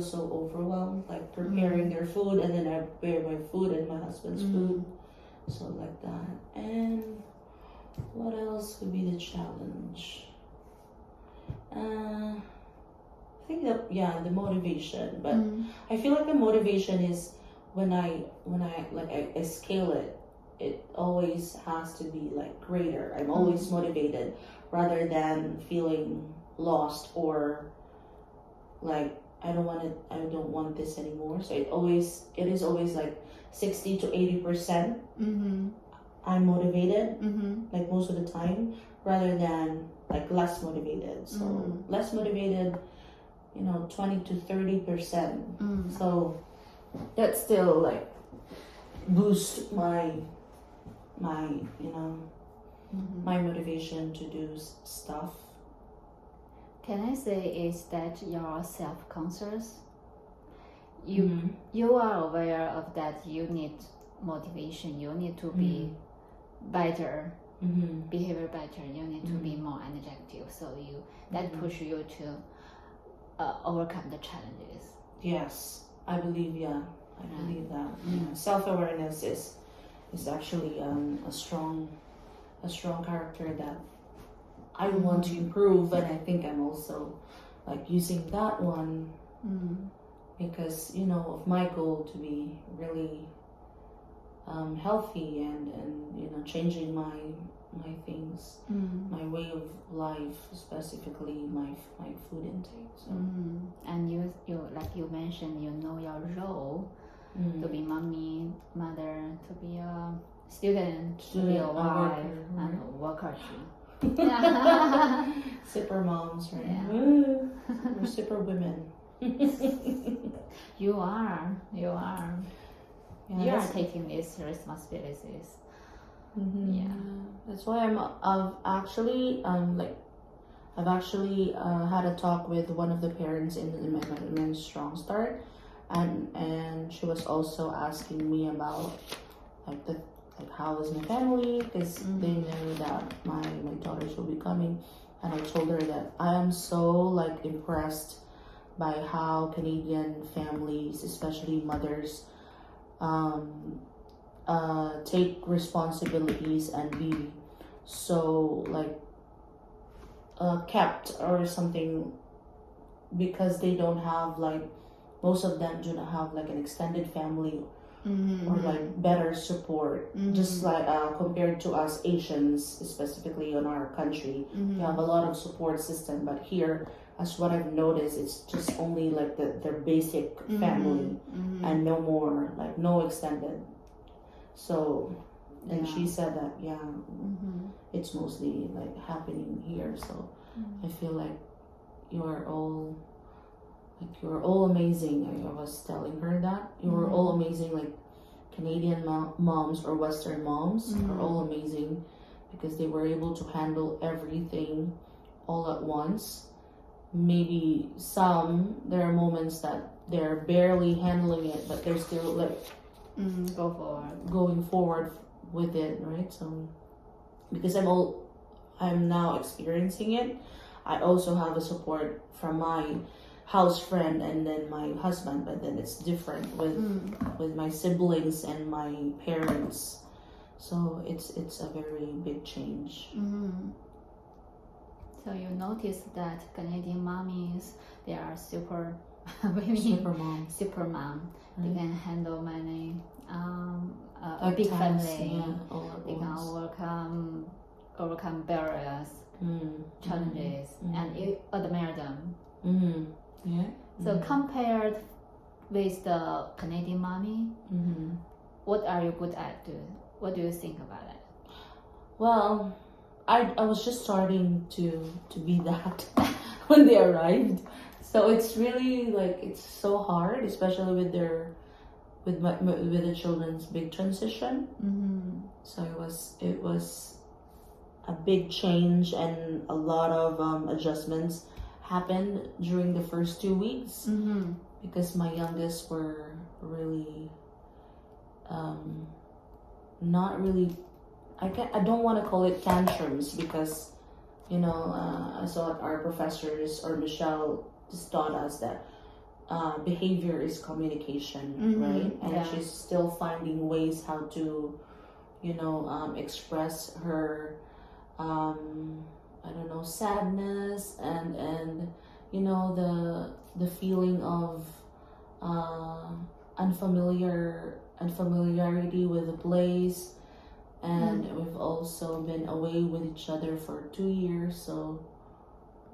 so overwhelmed, like preparing their food, and then I prepare my food and my husband's food, so like that. And what else would be the challenge? I think that, yeah, the motivation, but I feel like the motivation is when I scale it, it always has to be like greater. I'm always motivated rather than feeling lost or like I don't want this anymore. So it is always like 60 to 80%. I'm motivated, like most of the time, rather than like less motivated. So less motivated, 20 to 30%. So that still like boost my my motivation to do stuff. Can I say is that you're self-conscious? You are aware of that you need motivation, you need to be better, behavior better, you need to be more energetic, so that push you to overcome the challenges. Yes, I believe that. Yeah. Self-awareness is actually a strong character that I want to improve, and I think I'm also like using that one because of my goal to be really healthy and changing my things, my way of life, specifically my food intake. So. And you like you mentioned, your role to be mommy, mother, to be a student, to be a wife, and a worker too. Super moms, right? Yeah. We're super women. You are. Yeah, You are taking these responsibilities. Yeah. That's why I've actually had a talk with one of the parents in my Strong Start, and she was also asking me about how is my family, because they know that my daughters will be coming, and I told her that I am so impressed by how Canadian families, especially mothers, take responsibilities and be so kept or something, because they don't have most of them do not have an extended family or better support, just compared to us Asians, specifically in our country. You have a lot of support system, but here, as what I've noticed, it's just only their basic family and no more, no extended. So, and she said that it's mostly happening here. So I feel like you're all amazing. I was telling her that you're all amazing, Canadian moms or Western moms are all amazing, because they were able to handle everything all at once. Maybe there are moments that they're barely handling it, but they're still going forward with it, right? So because I'm now experiencing it, I also have a support from my house friend and then my husband, but then it's different with my siblings and my parents. So it's a very big change. So you notice that Canadian mommies, they are super women, super mom. They can handle many a big family. They can overcome barriers, challenges, and you admire them. Yeah. So compared with the Canadian mommy, what are you good at? What do you think about it? Well, I was just starting to be that when they arrived. So it's really it's so hard, especially with the children's big transition. So it was a big change, and a lot of adjustments happened during the first 2 weeks, because my youngest were really not really, I don't want to call it tantrums, because I saw our professors or Michelle just taught us that behavior is communication, right? And she's still finding ways how to, express her, sadness and the feeling of unfamiliarity with the place. And we've also been away with each other for 2 years, so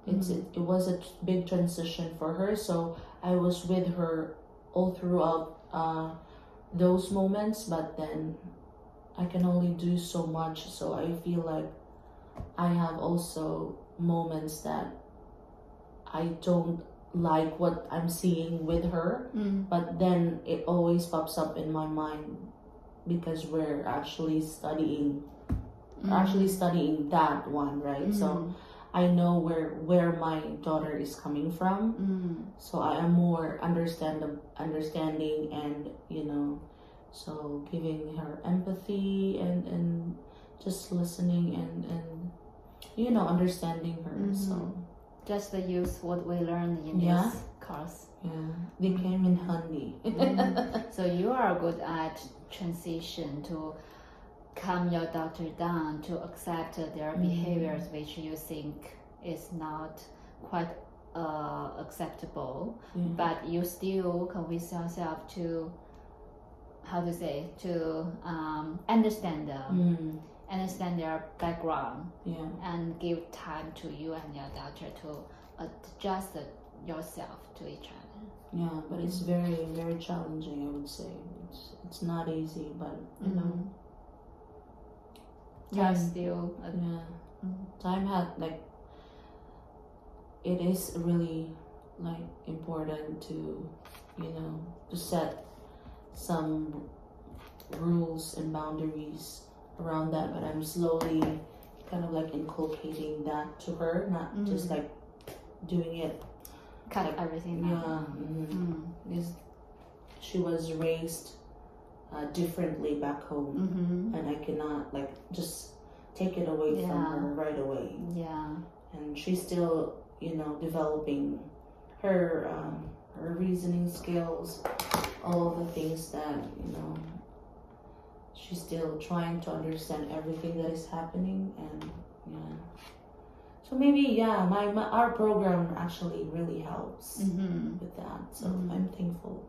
it was a big transition for her. So I was with her all throughout those moments, but then I can only do so much. So I feel like I have also moments that I don't like what I'm seeing with her, but then it always pops up in my mind because we're actually studying that one, right? So I know where my daughter is coming from, so I am more understanding and so giving her empathy and just listening and understanding her. So just use what we learned in this course. They came in handy. So you are good at transition to calm your daughter down, to accept their behaviors which you think is not quite acceptable, but you still convince yourself to understand them, understand their background, and give time to you and your daughter to adjust yourself to each other. Yeah, but it's very, very challenging, I would say. It's not easy, but time had it is really important to to set some rules and boundaries around that, but I'm slowly kind of inculcating that to her, not just doing it everything because she was raised differently back home, and I cannot just take it away from her right away. And she's still developing her reasoning skills, all of the things that she's still trying to understand everything that is happening. And so maybe our program actually really helps with that, so I'm thankful.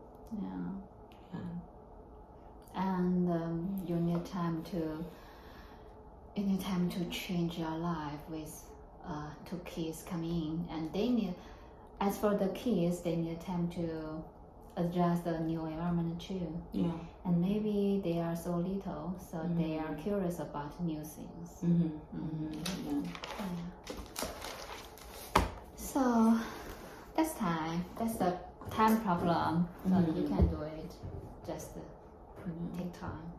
And you need time to change your life with 2 kids coming in, and they need, as for the kids, they need time to adjust the new environment too. And maybe they are so little, so they are curious about new things. So that's the time problem. So you can do it. Just take time.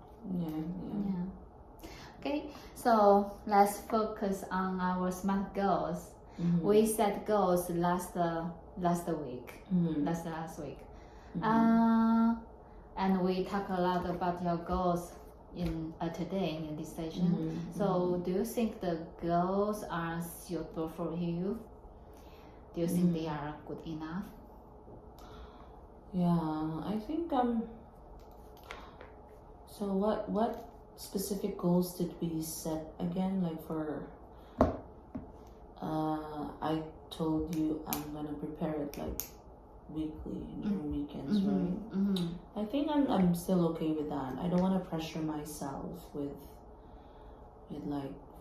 Okay, so let's focus on our SMART goals. We set goals last week. Last week. And we talk a lot about your goals in today in this session. So do you think the goals are suitable for you? Do you think they are good enough? I think so what specific goals did we set again? For I told you I'm gonna prepare it weekly during weekends, right? I think I'm still okay with that. I don't want to pressure myself with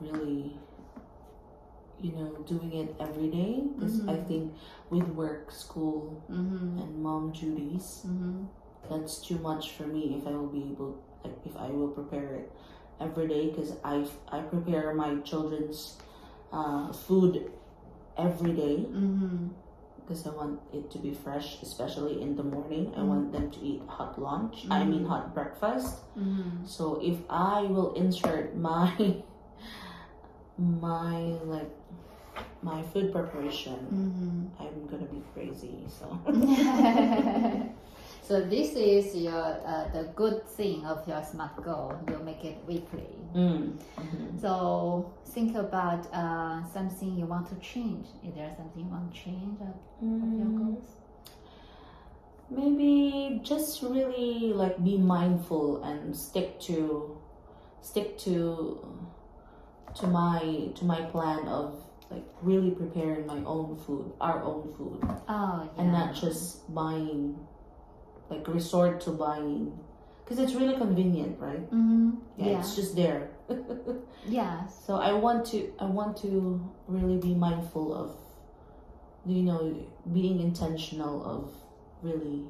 really doing it every day, because I think with work, school, and mom duties, that's too much for me if I will be able, if I will prepare it every day, because I prepare my children's food every day, because I want it to be fresh, especially in the morning. I want them to eat hot lunch, hot breakfast. So if I will insert my food preparation, I'm gonna be crazy. So so this is your the good thing of your SMART goal. You make it weekly. So think about something you want to change. Is there something you want to change of your goals? Maybe just really like be mindful and stick to my plan of like really preparing my own food, our own food, and not just buying, like resort to buying, because it's really convenient, right? Yeah, it's just there. Yes. So I want to really be mindful of, being intentional of really